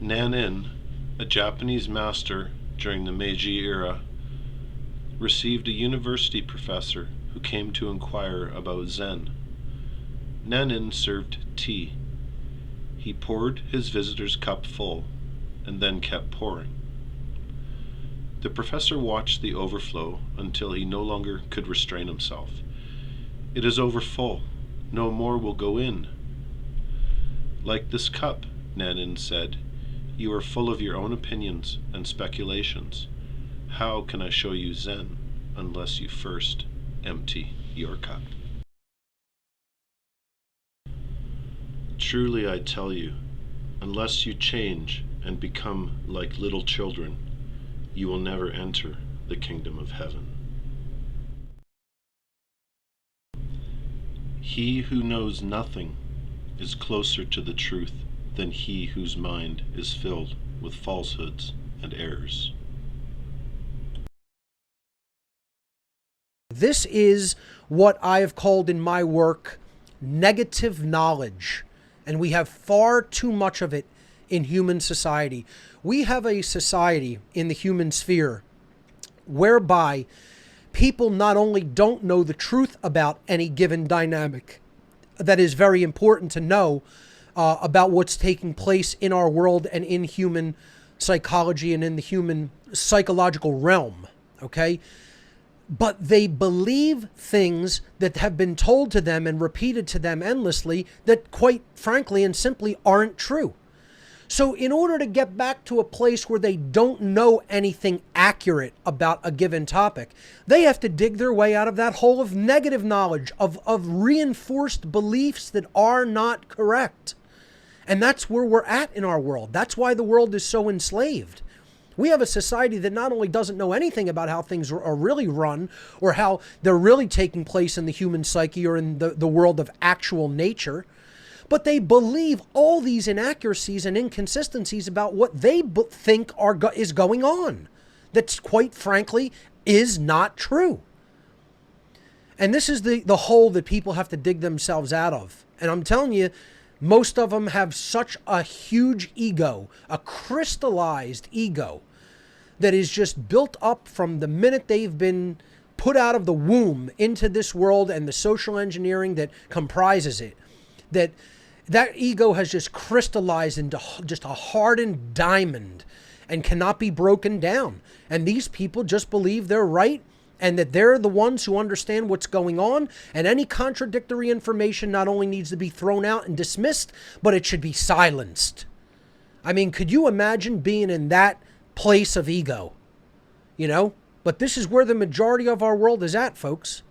Nanin, a Japanese master during the Meiji era, received a university professor who came to inquire about Zen. Nanin served tea. He poured his visitor's cup full, and then kept pouring. The professor watched the overflow until he no longer could restrain himself. "It is over full. No more will go in." "Like this cup," Nanin said, "you are full of your own opinions and speculations. How can I show you Zen unless you first empty your cup?" Truly I tell you, unless you change and become like little children, you will never enter the kingdom of heaven. He who knows nothing is closer to the truth than he whose mind is filled with falsehoods and errors. This is what I have called in my work negative knowledge, and we have far too much of it in human society. We have a society in the human sphere whereby people not only don't know the truth about any given dynamic that is very important to know about what's taking place in our world and in human psychology and in the human psychological realm, okay? But they believe things that have been told to them and repeated to them endlessly that quite frankly and simply aren't true. So in order to get back to a place where they don't know anything accurate about a given topic, they have to dig their way out of that hole of negative knowledge, of reinforced beliefs that are not correct. And that's where we're at in our world. That's why the world is so enslaved. We have a society that not only doesn't know anything about how things are really run or how they're really taking place in the human psyche or in the world of actual nature, but they believe all these inaccuracies and inconsistencies about what they think is going on. That, quite frankly, is not true. And this is the hole that people have to dig themselves out of. And I'm telling you, most of them have such a huge ego, a crystallized ego, that is just built up from the minute they've been put out of the womb into this world and the social engineering that comprises it. That ego has just crystallized into just a hardened diamond and cannot be broken down. And these people just believe they're right and that they're the ones who understand what's going on. And any contradictory information not only needs to be thrown out and dismissed, but it should be silenced. I mean, could you imagine being in that place of ego? You know? But this is where the majority of our world is at, folks.